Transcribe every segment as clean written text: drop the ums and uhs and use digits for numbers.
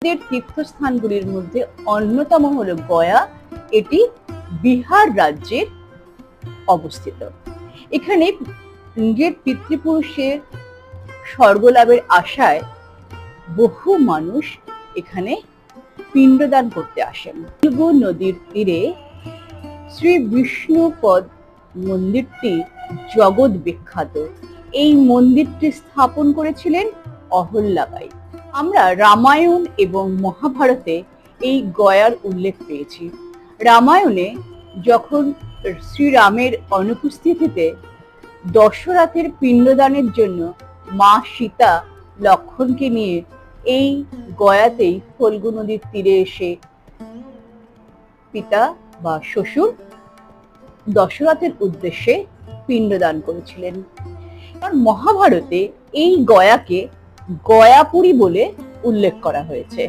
তীর্থস্থানগুলির মধ্যে অন্যতম হলো গয়া। এটি বিহার রাজ্যের অবস্থিত। এখানে নিজের পিতৃপুরুষের স্বর্গলাভের আশায় বহু মানুষ এখানে পিণ্ডদান করতে আসেন। ফল্গু নদীর তীরে শ্রী বিষ্ণুপদ মন্দিরটি জগৎ বিখ্যাত। এই মন্দিরটি স্থাপন করেছিলেন অহল্যাবাই। আমরা রামায়ণ এবং মহাভারতে এই গয়ার উল্লেখ পেয়েছি। রামায়ণে যখন শ্রীরামের অনুপস্থিতিতে দশরথের পিণ্ডদানের জন্য মা সীতা লক্ষ্মণকে নিয়ে এই গয়াতেই ফল্গু নদীর তীরে এসে পিতা বা শ্বশুর দশরথের উদ্দেশ্যে পিণ্ডদান করেছিলেন। মহাভারতে এই গয়াকে গয়াপুরী বলে উল্লেখ করা হয়েছে।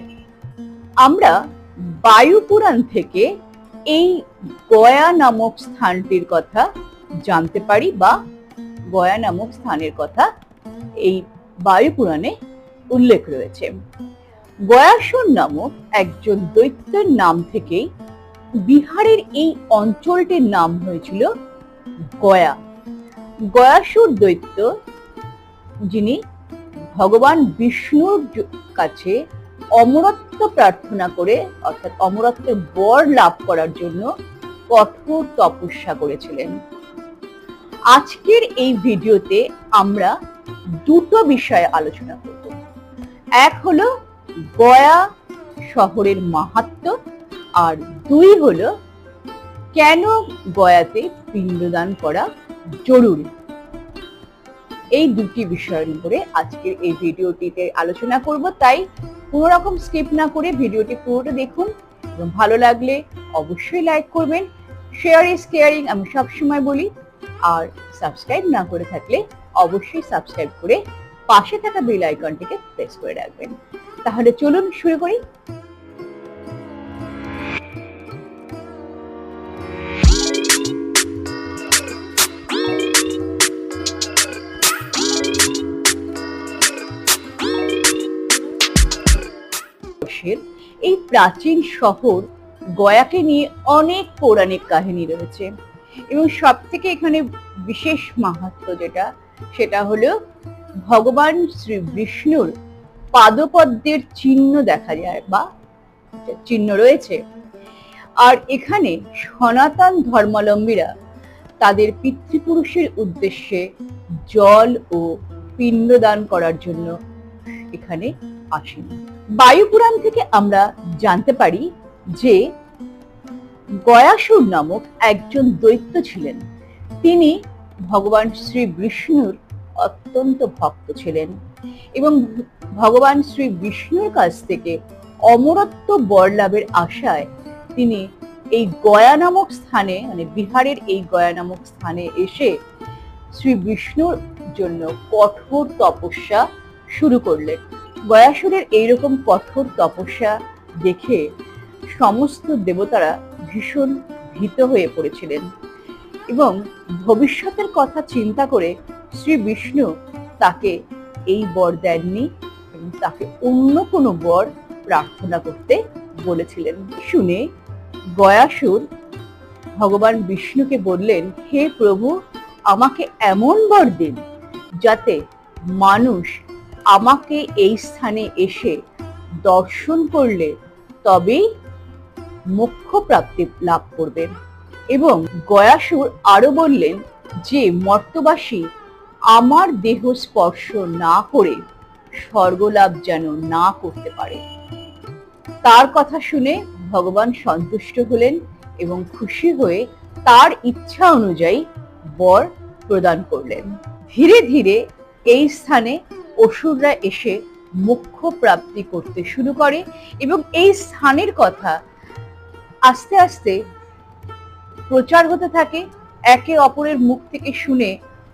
আমরা বায়ু পুরাণ থেকে এই গয়া নামক স্থানটির কথা জানতে পারি বা গয়া নামক স্থানের কথা এই বায়ু পুরাণে উল্লেখ রয়েছে। গয়াসুর নামক একজন দৈত্যের নাম থেকেই বিহারের এই অঞ্চলটির নাম হয়েছিল গয়া। গয়াসুর দৈত্য, যিনি ভগবান বিষ্ণুর কাছে অমরত্ব প্রার্থনা করে অর্থাৎ অমরত্বের বর লাভ করার জন্য কঠোর তপস্যা করেছিলেন। আজকের এই ভিডিওতে আমরা দুটো বিষয়ে আলোচনা করব। এক হলো গয়া শহরের মাহাত্ম্য, আর দুই হলো কেন গয়াতে পিণ্ডদান করা জরুরি। এই দুটি বিষয়ের উপরে আজকের এই ভিডিওটিতে আলোচনা করব, তাই কোনো রকম স্কিপ না করে ভিডিওটি পুরোটা দেখুন এবং ভালো লাগলে অবশ্যই লাইক করবেন। শেয়ার ইজ কেয়ারিং আমি সবসময় বলি। আর সাবস্ক্রাইব না করে থাকলে অবশ্যই সাবস্ক্রাইব করে পাশে থাকা বেল আইকনটিকে প্রেস করে রাখবেন। তাহলে চলুন শুরু করি। এই প্রাচীন শহর গয়াকে নিয়ে অনেক পৌরাণিক কাহিনী রয়েছে এবং সব থেকে এখানে বিশেষ মাহাত্ম্য সেটা হলো ভগবান শ্রী বিষ্ণুর পাদপদ্মের চিহ্ন দেখা যায় বা চিহ্ন রয়েছে। আর এখানে সনাতন ধর্মাবলম্বীরা তাদের পিতৃপুরুষের উদ্দেশ্যে জল ও পিণ্ডদান করার জন্য এখানে আসেন। বায়ু পুরাণ থেকে আমরা জানতে পারি যে গয়াসুর নামক একজন দৈত্য ছিলেন। তিনি ভগবান শ্রী বিষ্ণুর অত্যন্ত ভক্ত ছিলেন এবং ভগবান শ্রী বিষ্ণুর কাছ থেকে অমরত্ব বর লাভের আশায় তিনি এই গয়া নামক স্থানে মানে বিহারের এই গয়া নামক স্থানে এসে শ্রী বিষ্ণুর জন্য কঠোর তপস্যা শুরু করলেন। গয়াসুরের এইরকম কঠোর তপস্যা দেখে সমস্ত দেবতারা ভীষণ ভীত হয়ে পড়েছিলেন এবং ভবিষ্যতের কথা চিন্তা করে শ্রী বিষ্ণু তাকে এই বর দেননি এবং তাকে অন্য কোনো বর প্রার্থনা করতে বলেছিলেন। শুনে গয়াসুর ভগবান বিষ্ণুকে বললেন, হে প্রভু, আমাকে এমন বর দিন যাতে মানুষ আমাকে এই স্থানে এসে দর্শন করলে তবেই মোক্ষ প্রাপ্তি লাভ করবেন। এবং গয়াসুর আরো বললেন যে মর্তবাসী আমার দেহ স্পর্শ না করে স্বর্গলাভ যেন না করতে পারে। তার কথা শুনে ভগবান সন্তুষ্ট হলেন এবং খুশি হয়ে তার ইচ্ছা অনুযায়ী বর প্রদান করলেন। ধীরে ধীরে এই স্থানে অসুররা এসে মোক্ষ প্রাপ্তি করতে শুরু করে এবং এই স্থানের কথা আস্তে আস্তে প্রচার হতে থাকে। একে অপরের মুখ থেকে শুনে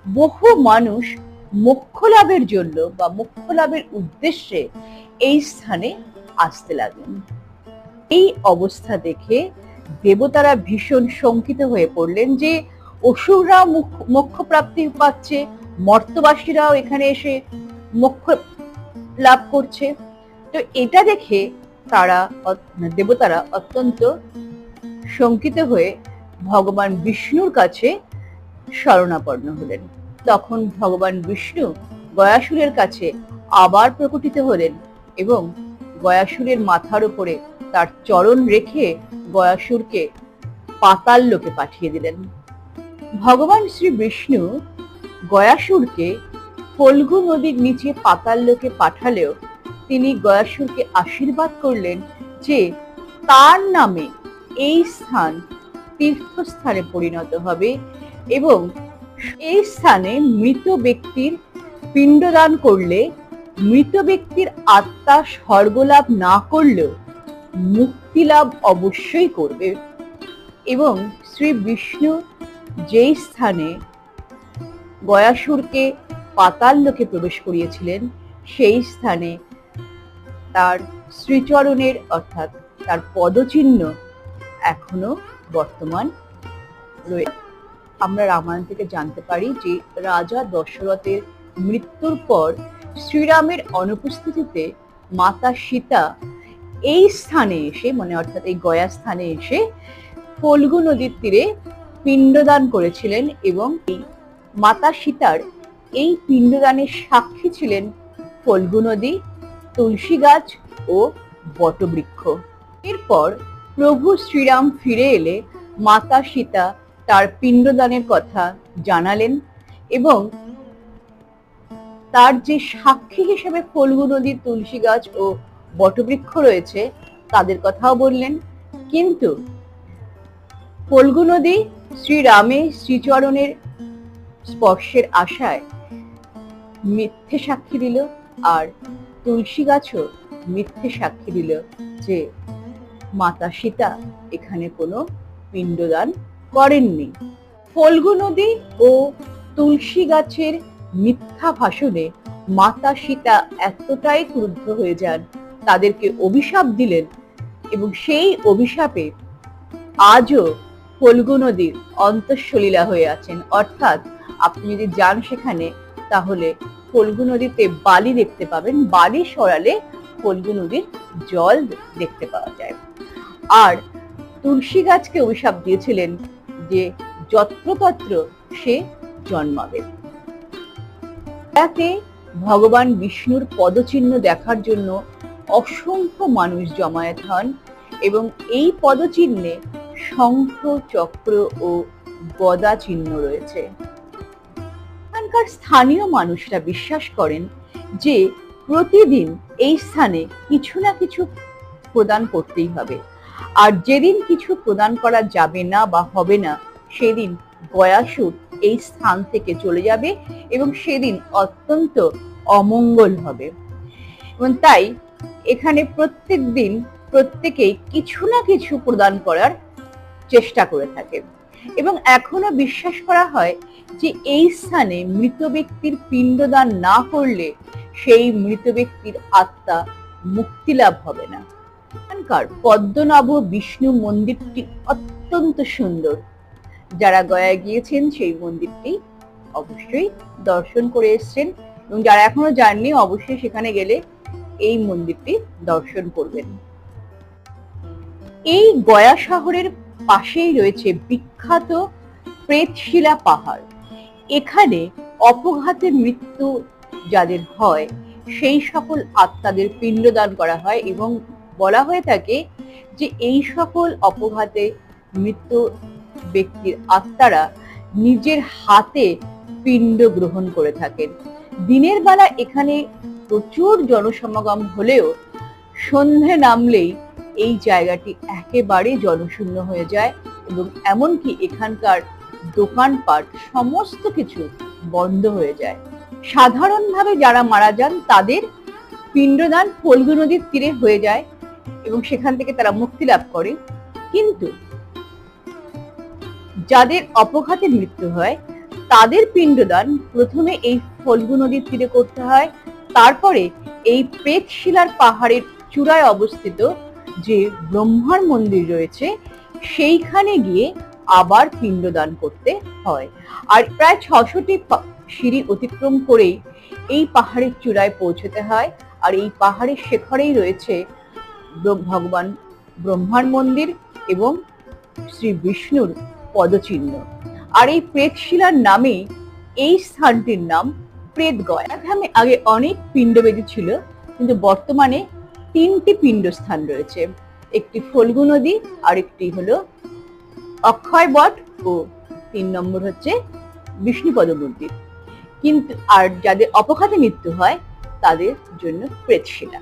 বহু মানুষ মোক্ষ লাভের জন্য বা মোক্ষ লাভের উদ্দেশ্যে এই স্থানে আসতে লাগলেন। এই অবস্থা দেখে দেবতারা ভীষণ শঙ্কিত হয়ে পড়লেন যে অসুররা মোক্ষ প্রাপ্তি পাচ্ছে, মর্তবাসীরাও এখানে এসে মোক্ষ লাভ করছে। তো এটা দেখে দেবতারা অত্যন্ত শঙ্কিত হয়ে ভগবান বিষ্ণুর কাছে শরণাপন্ন হলেন। তখন ভগবান বিষ্ণু গয়াসুরের কাছে আবার প্রকটিত হলেন এবং গয়াসুরের মাথার উপরে তার চরণ রেখে গয়াসুরকে পাতাল লোকে পাঠিয়ে দিলেন। ভগবান শ্রী বিষ্ণু গয়াসুরকে ফল্গু নদীর নিচে পাতাল লোকে পাঠালেও তিনি গয়াসুরকে আশীর্বাদ করলেন যে তার নামে এই স্থান তীর্থস্থানে পরিণত হবে এবং এই স্থানে মৃত ব্যক্তির পিণ্ডদান করলে মৃত ব্যক্তির আত্মা স্বর্গলাভ না করলেও মুক্তি লাভ অবশ্যই করবে। এবং শ্রী বিষ্ণু যেই স্থানে গয়াসুরকে পাতাল লোকে প্রবেশ করিয়েছিলেন সেই স্থানে তার শ্রীচরণের অর্থাৎ তার পদচিহ্ন এখনো বর্তমান রয়েছে। আমরা রামায়ণ থেকে জানতে পারি যে রাজা দশরথের মৃত্যুর পর শ্রীরামের অনুপস্থিতিতে মাতা সীতা এই স্থানে এসে অর্থাৎ এই গয়া স্থানে এসে ফল্গু নদীর তীরে পিণ্ডদান করেছিলেন এবং এই মাতা সীতার এই পিণ্ডদানের সাক্ষী ছিলেন ফল্গু নদী, তুলসী গাছ ও বটবৃক্ষ। এরপর প্রভু শ্রীরাম ফিরে এলে মাতা সীতা তার পিণ্ডদানের কথা জানালেন এবং তার যে সাক্ষী হিসেবে ফল্গু নদী, তুলসী গাছ ও বটবৃক্ষ রয়েছে তাদের কথাও বললেন। কিন্তু ফল্গু নদী শ্রীরামের শ্রীচরণের স্পর্শের আশায় মিথ্যে সাক্ষী দিল আর তুলসী গাছও মিথ্যে সাক্ষী দিল যে মাতা সীতা এখানে কোনো পিণ্ডদান করেননি। ফল্গু নদী ও তুলসী গাছের মিথ্যা ভাষণে মাতা সীতা এতটাই ক্রুদ্ধ হয়ে যান, তাদেরকে অভিশাপ দিলেন এবং সেই অভিশাপে আজও ফল্গু নদীর অন্তঃসলীলা হয়ে আছেন। অর্থাৎ আপনি যদি যান সেখানে তাহলে ফল্গু নদীতে বালি দেখতে পাবেন, বালি সরালে ফল্গু নদীর জল দেখতে পাওয়া যায়। আর তুলসী গাছকে অভিশাপ দিয়েছিলেন যে যত্রতত্র সে জন্মাবে। তাতে ভগবান বিষ্ণুর পদচিহ্ন দেখার জন্য অসংখ্য মানুষ জমায়েত হন এবং এই পদচিহ্নে শঙ্খ, চক্র ও গদা চিহ্ন রয়েছে। এখানকার স্থানীয় মানুষরা বিশ্বাস করেন যে প্রতিদিন এই স্থানে কিছু না কিছু প্রদান করতেই হবে, আর যেদিন কিছু প্রদান করা যাবে না বা হবে না সেদিন গয়াসুর এই স্থান থেকে চলে যাবে এবং সেদিন অত্যন্ত অমঙ্গল হবে। এবং তাই এখানে প্রত্যেক দিন প্রত্যেকেই কিছু না কিছু প্রদান করার চেষ্টা করে থাকে এবং এখনো বিশ্বাস করা হয় যে এই স্থানে মৃত ব্যক্তির পিণ্ডদান না করলে সেই মৃত ব্যক্তির আত্মা মুক্তি লাভ হবে না। এখানকার পদ্মনাভ বিষ্ণু মন্দিরটি অত্যন্ত সুন্দর। যারা গয়ায় গিয়েছেন সেই মন্দিরটি অবশ্যই দর্শন করে এসেছেন এবং যারা এখনো যাননি অবশ্যই সেখানে গেলে এই মন্দিরটি দর্শন করবেন। এই গয়া শহরের পাশেই রয়েছে বিখ্যাত প্রেতশিলা পাহাড়। এখানে অপঘাতে মৃত্যু যাদের হয় সেই সকল আত্মাদের পিণ্ডদান করা হয় এবং বলা হয়ে থাকে যে এই সকল অপঘাতে মৃত্যু ব্যক্তির আত্মারা নিজের হাতে পিণ্ড গ্রহণ করে থাকেন। দিনের বেলা এখানে প্রচুর জনসমাগম হলেও সন্ধে নামলেই এই জায়গাটি একেবারে জনশূন্য হয়ে যায় এবং এমনকি এখানকার দোকানপাট সমস্ত কিছু বন্ধ হয়ে যায়। সাধারণভাবে যারা মারা যান তাদের পিণ্ডদান ফল্গু নদীর তীরে হয়ে যায় এবং সেখান থেকে তারা মুক্তি লাভ করে। কিন্তু যাদের অপঘাতে মৃত্যু হয় তাদের পিণ্ডদান প্রথমে এই ফল্গু নদীর তীরে করতে হয়, তারপরে এই প্রেতশিলার পাহাড়ের চূড়ায় অবস্থিত যে ব্রহ্মার মন্দির রয়েছে সেইখানে গিয়ে আবার পিণ্ডদান করতে হয়। আর প্রায় 600টি সিঁড়ি অতিক্রম করেই এই পাহাড়ের চূড়ায় পৌঁছতে হয়। আর এই পাহাড়ের শেখরেই রয়েছে ভগবান ব্রহ্মার মন্দির এবং শ্রী বিষ্ণুর পদচিহ্ন। আর এই প্রেতশিলার নামেই এই স্থানটির নাম প্রেতগয়া। ধামে আগে অনেক পিণ্ডবেদী ছিল, কিন্তু বর্তমানে 3টি পিণ্ডস্থান রয়েছে। একটি ফল্গু নদী, আরেকটি হলো অক্ষয় বট ও 3 নম্বর হচ্ছে বিষ্ণুপদ মন্দির। কিন্তু আর যাদের অপঘাতে মৃত্যু হয় তাদের জন্য প্রেতশিলা।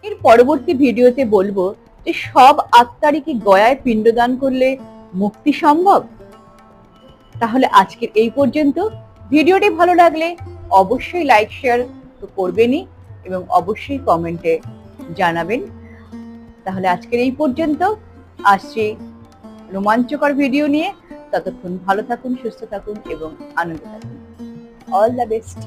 এর পরবর্তী ভিডিওতে বলবো যে সব আত্মারই কি গয়ায় পিণ্ডদান করলে মুক্তি সম্ভব। তাহলে আজকের এই পর্যন্ত। ভিডিওটি ভালো লাগলে অবশ্যই লাইক শেয়ার তো করবেনই এবং অবশ্যই কমেন্টে জানাবেন। তাহলে আজকের এই পর্যন্ত, আসছি রোমাঞ্চকর ভিডিও নিয়ে। ততক্ষণ ভালো থাকুন, সুস্থ থাকুন এবং আনন্দ থাকুন। All the best.